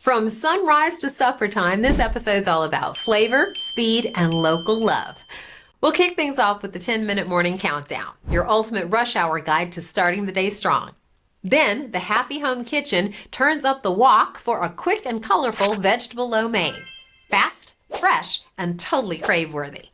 From sunrise to supper time, this episode's all about flavor, speed, and local love. We'll kick things off with the 10-minute morning countdown, your ultimate rush hour guide to starting the day strong. Then, the Happy Home Kitchen turns up the wok for a quick and colorful vegetable lo mein. Fast, fresh, and totally crave-worthy.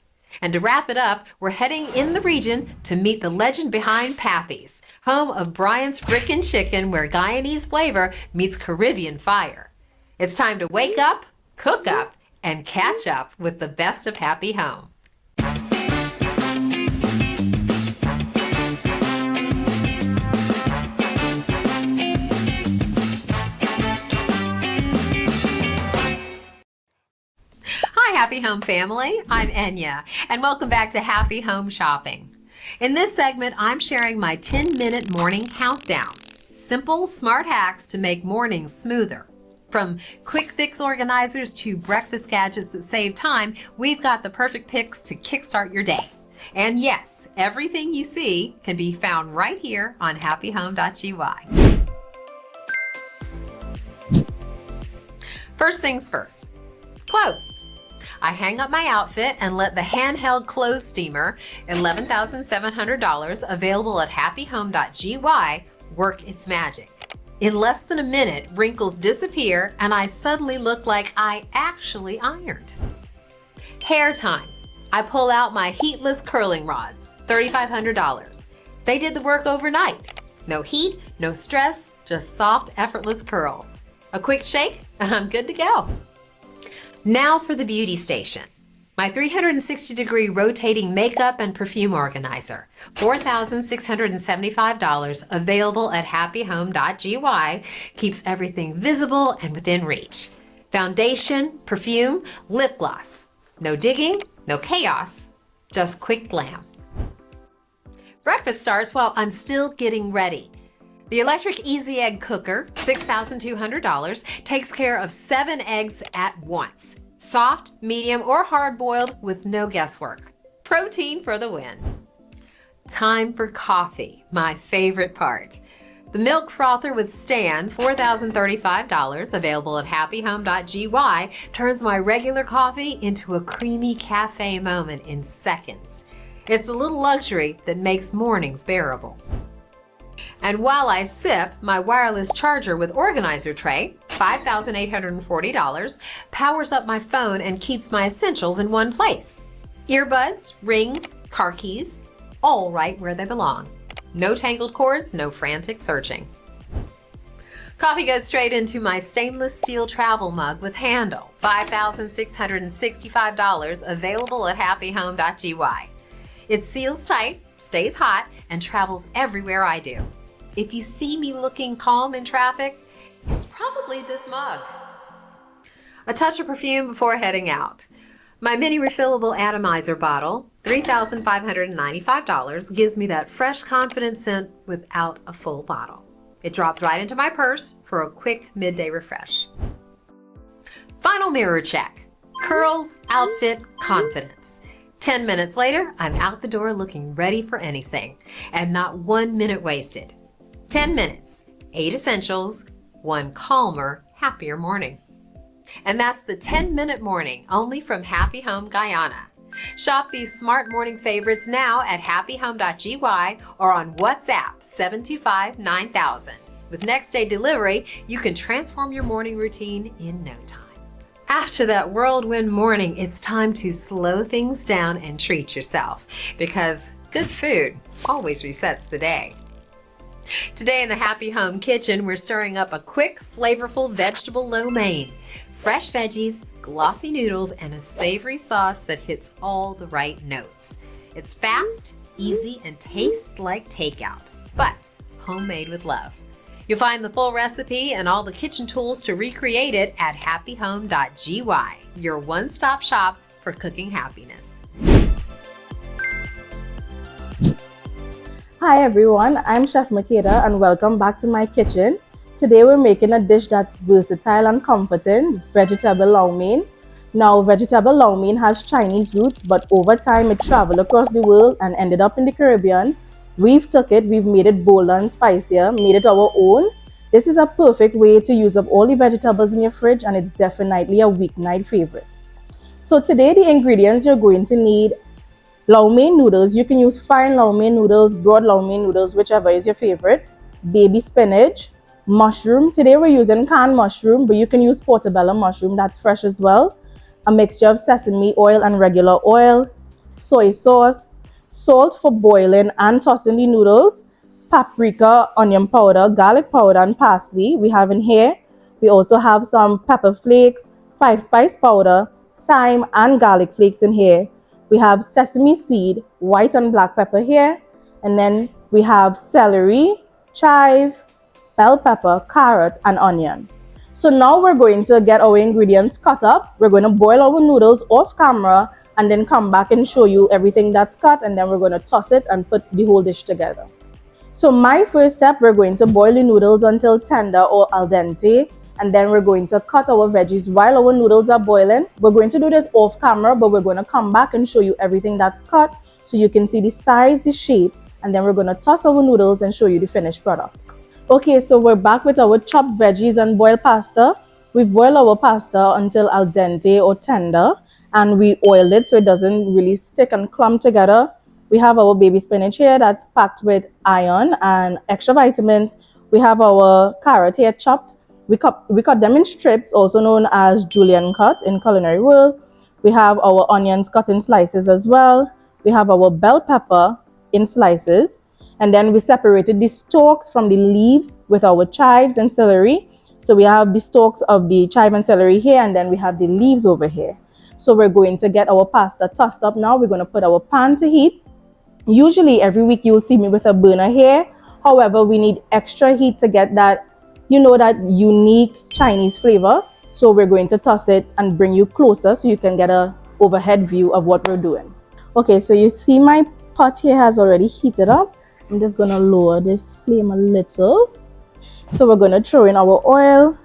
And to wrap it up, we're heading in the region to meet the legend behind Pappy's, home of Brian's Fricken chicken where Guyanese flavor meets Caribbean fire. It's time to wake up, cook up, and catch up with the best of Happy Home. Hi, Happy Home family. I'm Enya, and welcome back to Happy Home Shopping. In this segment, I'm sharing my 10-minute morning countdown. Simple, smart hacks to make mornings smoother. From quick fix organizers to breakfast gadgets that save time, we've got the perfect picks to kickstart your day. And yes, everything you see can be found right here on HappyHome.gy. First things first, clothes. I hang up my outfit and let the handheld clothes steamer, $11,700, available at HappyHome.gy, work its magic. In less than a minute, wrinkles disappear and I suddenly look like I actually ironed. Hair time. I pull out my heatless curling rods, $3,500. They did the work overnight. No heat, no stress, just soft, effortless curls. A quick shake and I'm good to go. Now for the beauty station. My 360-degree rotating makeup and perfume organizer, $4,675, available at HappyHome.gy, keeps everything visible and within reach. Foundation, perfume, lip gloss. No digging, no chaos, just quick glam. Breakfast starts while I'm still getting ready. The electric Easy Egg Cooker, $6,200, takes care of 7 eggs at once. Soft, medium, or hard-boiled with no guesswork. Protein for the win. Time for coffee, my favorite part. The milk frother with stand, $4,035, available at HappyHome.gy, turns my regular coffee into a creamy cafe moment in seconds. It's the little luxury that makes mornings bearable. And while I sip, my wireless charger with organizer tray, $5,840, powers up my phone and keeps my essentials in one place. Earbuds, rings, car keys, all right where they belong. No tangled cords, no frantic searching. Coffee goes straight into my stainless steel travel mug with handle, $5,665, available at HappyHome.gy. It seals tight, stays hot, and travels everywhere I do. If you see me looking calm in traffic, it's probably this mug. A touch of perfume before heading out. My mini refillable atomizer bottle, $3,595, gives me that fresh, confident scent without a full bottle. It drops right into my purse for a quick midday refresh. Final mirror check. Curls, outfit, confidence. 10 minutes later, I'm out the door looking ready for anything, and not 1 minute wasted. 10 minutes, 8 essentials, 1 calmer, happier morning. And that's the 10-minute morning, only from Happy Home Guyana. Shop these smart morning favorites now at HappyHome.gy or on WhatsApp 725-9000. With next day delivery, you can transform your morning routine in no time. After that whirlwind morning, it's time to slow things down and treat yourself, because good food always resets the day. Today in the Happy Home Kitchen, we're stirring up a quick, flavorful vegetable lo mein. Fresh veggies, glossy noodles, and a savory sauce that hits all the right notes. It's fast, easy, and tastes like takeout, but homemade with love. You'll find the full recipe and all the kitchen tools to recreate it at HappyHome.gy, your one-stop shop for cooking happiness. Hi everyone, I'm Chef Makeda and welcome back to my kitchen. Today we're making a dish that's versatile and comforting, vegetable lo mein. Now, vegetable lo mein has Chinese roots, but over time it traveled across the world and ended up in the Caribbean. We've made it bolder and spicier, made it our own. This is a perfect way to use up all the vegetables in your fridge, and it's definitely a weeknight favorite. So today the ingredients you're going to need: lo mein noodles. You can use fine lo mein noodles, broad lo mein noodles, whichever is your favorite. Baby spinach, mushroom. Today we're using canned mushroom, but you can use portobello mushroom, that's fresh as well. A mixture of sesame oil and regular oil, soy sauce, salt for boiling and tossing the noodles, paprika, onion powder, garlic powder, and parsley we have in here. We also have some pepper flakes, 5-spice powder, thyme, and garlic flakes in here. We have sesame seed, white and black pepper here. And then we have celery, chive, bell pepper, carrot, and onion. So now we're going to get our ingredients cut up. We're going to boil our noodles off camera and then come back and show you everything that's cut, and then we're going to toss it and put the whole dish together. So my first step, we're going to boil the noodles until tender or al dente, and then we're going to cut our veggies while our noodles are boiling. We're going to do this off camera, but we're going to come back and show you everything that's cut so you can see the size, the shape, and then we're going to toss our noodles and show you the finished product. Okay, so we're back with our chopped veggies and boiled pasta. We've boiled our pasta until al dente or tender, and we oiled it so it doesn't really stick and clump together. We have our baby spinach here that's packed with iron and extra vitamins. We have our carrot here chopped. We cut them in strips, also known as julienne cut in culinary world. We have our onions cut in slices as well. We have our bell pepper in slices. And then we separated the stalks from the leaves with our chives and celery. So we have the stalks of the chive and celery here, and then we have the leaves over here. So we're going to get our pasta tossed up now. We're going to put our pan to heat. Usually every week you'll see me with a burner here. However, we need extra heat to get that, that unique Chinese flavor. So we're going to toss it and bring you closer so you can get an overhead view of what we're doing. Okay, so you see my pot here has already heated up. I'm just going to lower this flame a little. So we're going to throw in our oil.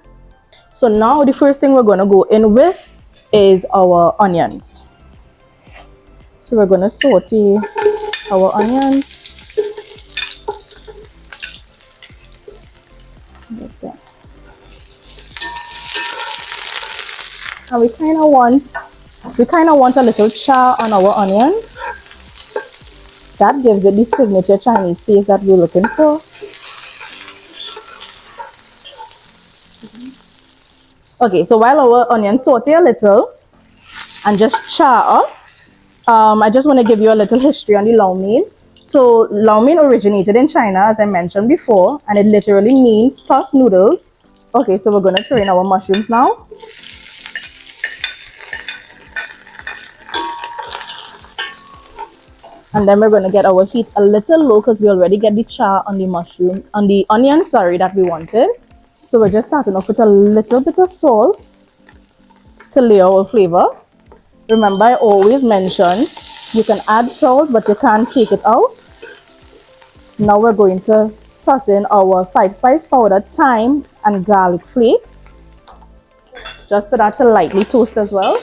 So now the first thing we're going to go in with is our onions. So we're going to saute our onions. And we kind of want a little char on our onion. That gives it the signature Chinese taste that we're looking for. Okay, so while our onions saute a little and just char up, I just want to give you a little history on the lo mein. So lo mein originated in China, as I mentioned before, and it literally means tossed noodles. Okay, so we're going to throw in our mushrooms now. And then we're going to get our heat a little low because we already get the char on the onion, that we wanted. So we're just starting off with a little bit of salt to layer our flavor. Remember, I always mention you can add salt, but you can't take it out. Now we're going to toss in our 5-spice powder, thyme, and garlic flakes, just for that to lightly toast as well.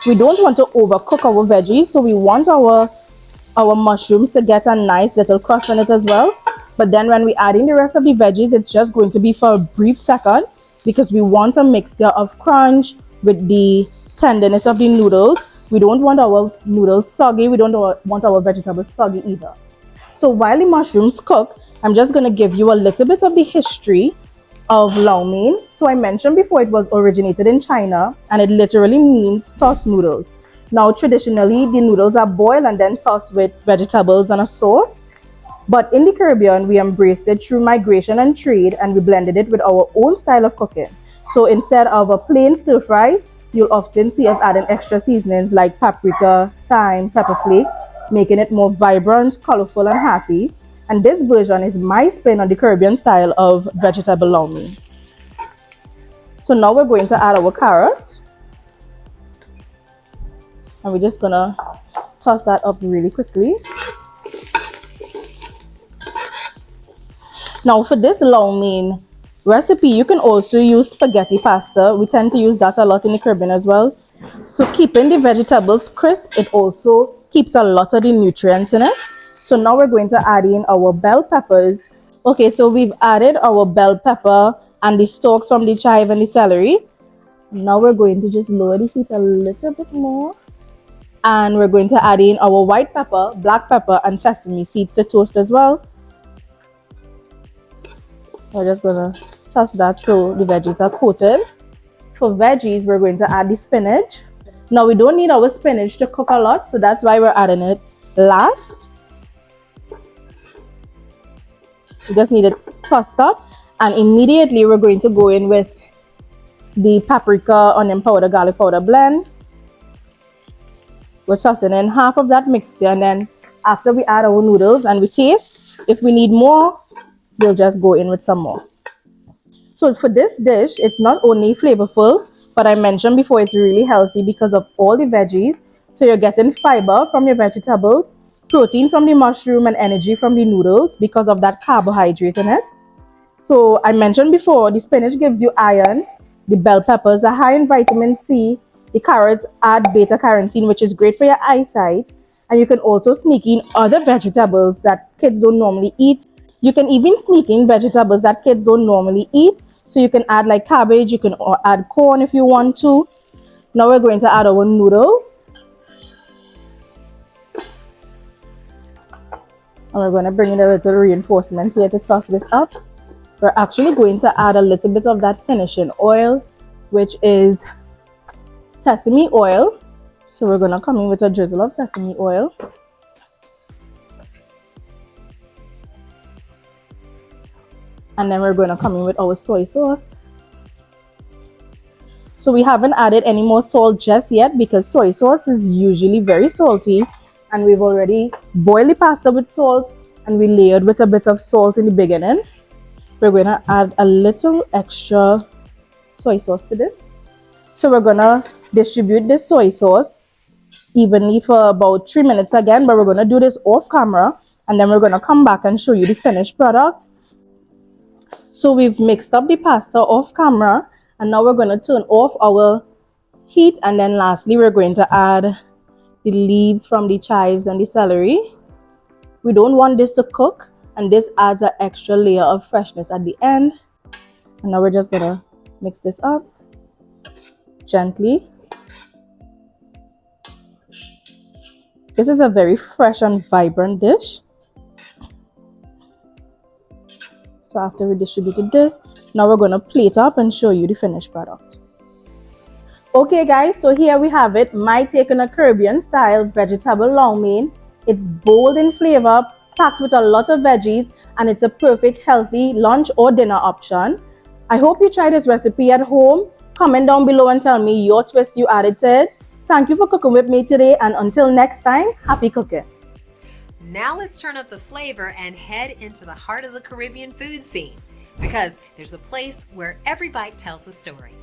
We don't want to overcook our veggies, so we want our mushrooms to get a nice little crust on it as well. But then when we add in the rest of the veggies, it's just going to be for a brief second because we want a mixture of crunch with the tenderness of the noodles. We don't want our noodles soggy. We don't want our vegetables soggy either. So while the mushrooms cook, I'm just going to give you a little bit of the history of lo mein. So I mentioned before it was originated in China, and it literally means tossed noodles. Now traditionally the noodles are boiled and then tossed with vegetables and a sauce. But in the Caribbean, we embraced it through migration and trade, and we blended it with our own style of cooking. So instead of a plain stir fry, you'll often see us adding extra seasonings like paprika, thyme, pepper flakes, making it more vibrant, colorful, and hearty. And this version is my spin on the Caribbean style of vegetable lo mein. So now we're going to add our carrot. And we're just going to toss that up really quickly. Now for this lo mein recipe, you can also use spaghetti pasta. We tend to use that a lot in the Caribbean as well. So keeping the vegetables crisp, it also keeps a lot of the nutrients in it. So now we're going to add in our bell peppers. Okay, so we've added our bell pepper and the stalks from the chive and the celery. Now we're going to just lower the heat a little bit more. And we're going to add in our white pepper, black pepper, and sesame seeds to toast as well. We're just going to toss that through the veggies are coated. For veggies, we're going to add the spinach. Now we don't need our spinach to cook a lot, so that's why we're adding it last. We just need it tossed up, and immediately we're going to go in with the paprika, onion powder, garlic powder blend. We're tossing in half of that mixture, and then after we add our noodles and we taste, if we need more, we'll just go in with some more. So for this dish, it's not only flavorful, but I mentioned before it's really healthy because of all the veggies. So you're getting fiber from your vegetables, protein from the mushroom, and energy from the noodles because of that carbohydrate in it. So I mentioned before, the spinach gives you iron, the bell peppers are high in vitamin C, the carrots add beta carotene, which is great for your eyesight, and you can also sneak in other vegetables that kids don't normally eat. You can even sneak in vegetables that kids don't normally eat. So you can add like cabbage, you can add corn if you want to. Now we're going to add our noodles. And we're going to bring in a little reinforcement here to toss this up. We're actually going to add a little bit of that finishing oil, which is sesame oil. So we're going to come in with a drizzle of sesame oil. And then we're going to come in with our soy sauce. So we haven't added any more salt just yet because soy sauce is usually very salty. And we've already boiled the pasta with salt and we layered with a bit of salt in the beginning. We're going to add a little extra soy sauce to this. So we're going to distribute this soy sauce evenly for about 3 minutes again. But we're going to do this off camera. And then we're going to come back and show you the finished product. So we've mixed up the pasta off camera, and now we're going to turn off our heat, and then lastly we're going to add the leaves from the chives and the celery. We don't want this to cook, and this adds an extra layer of freshness at the end. And now we're just going to mix this up gently. This is a very fresh and vibrant dish. So after we distributed this, now we're going to plate up and show you the finished product. Okay guys, so here we have it, my take on a Caribbean style vegetable lo mein. It's bold in flavor, packed with a lot of veggies, and it's a perfect healthy lunch or dinner option. I hope you try this recipe at home. Comment down below and tell me your twist you added to it. Thank you for cooking with me today, and until next time, happy cooking. Now let's turn up the flavor and head into the heart of the Caribbean food scene, because there's a place where every bite tells the story.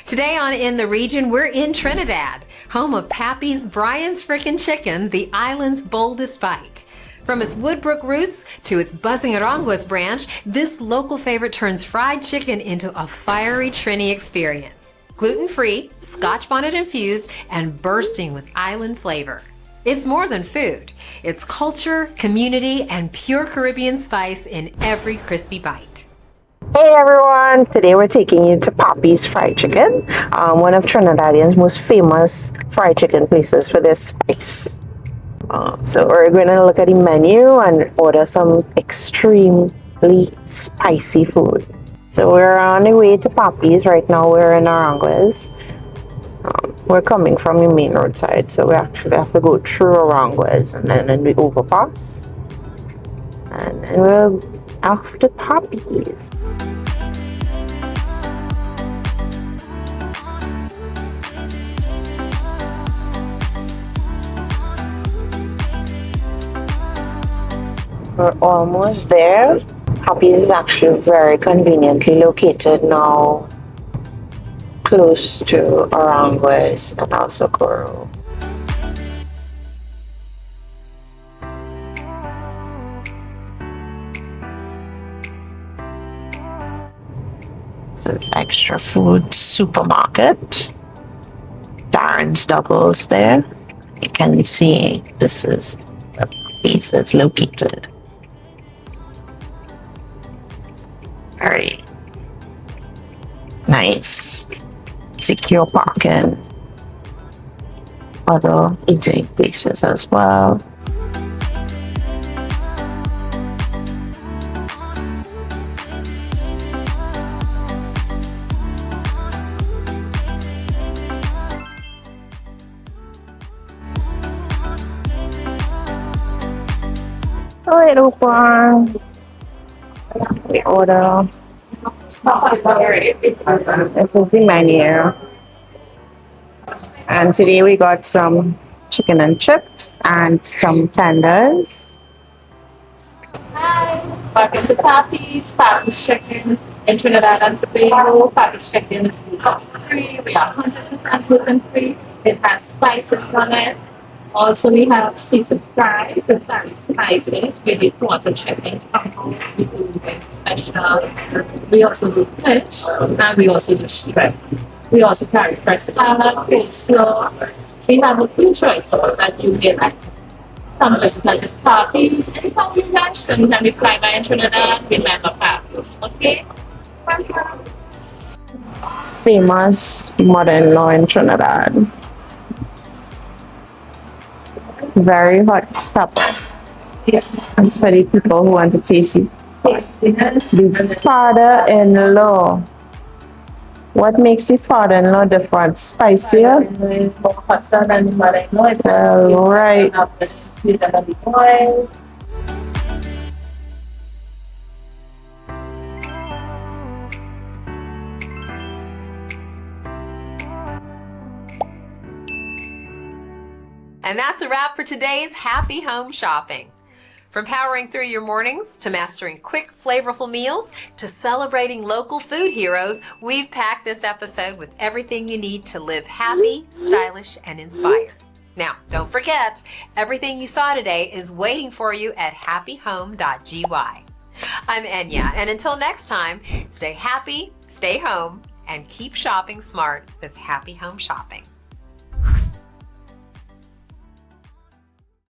Today on In the Region, we're in Trinidad, home of Pappy's Brian's Fricken Chicken, the island's boldest bite. From its Woodbrook roots to its buzzing Aranguas branch, this local favorite turns fried chicken into a fiery Trini experience. Gluten-free, Scotch bonnet infused, and bursting with island flavor. It's more than food. It's culture, community, and pure Caribbean spice in every crispy bite. Hey everyone! Today we're taking you to Pappy's Fried Chicken, one of Trinidadian's most famous fried chicken places for their spice. So we're going to look at the menu and order some extremely spicy food. So we're on the way to Pappy's. Right now we're in Aranguas. We're coming from the main road side, so we actually have to go through Aranguas and then we overpass. And then we're off to Pappy's. We're almost there. Pappy's is actually very conveniently located now, close to Aranguas and also Coro. This is Extra Food Supermarket. Darren's Doubles there. You can see this is the place it's located. Very nice, secure parking. Other eating places as well. So it open. We order. This is the menu. And today we got some chicken and chips and some tenders. Hi, welcome to Pappy's Chicken in Trinidad and Tobago. Pappy's Chicken is gluten-free. We are 100% gluten-free. It has spices on it. Also, we have seasoned fries and very spices. We do quarter chicken tacos. We do very special. We also do fish and we also do shrimp. We also carry fresh salad, coleslaw. We have a few choices that you may like. Some visitors is Pappy's. Anytime you rush, then you can be fly by in Trinidad. Remember Pappy's, okay? Welcome. Famous mother-in-law in Trinidad. Very hot pepper. It's for the people who want to taste it. The father-in-law. What makes the father-in-law different? Spicier? It's more hotter than the mother-in-law. It's Right. sweeter than the oil. And that's a wrap for today's Happy Home Shopping. From powering through your mornings to mastering quick, flavorful meals to celebrating local food heroes, we've packed this episode with everything you need to live happy, stylish, and inspired. Now, don't forget, everything you saw today is waiting for you at HappyHome.gy. I'm Enya, and until next time, stay happy, stay home, and keep shopping smart with Happy Home Shopping.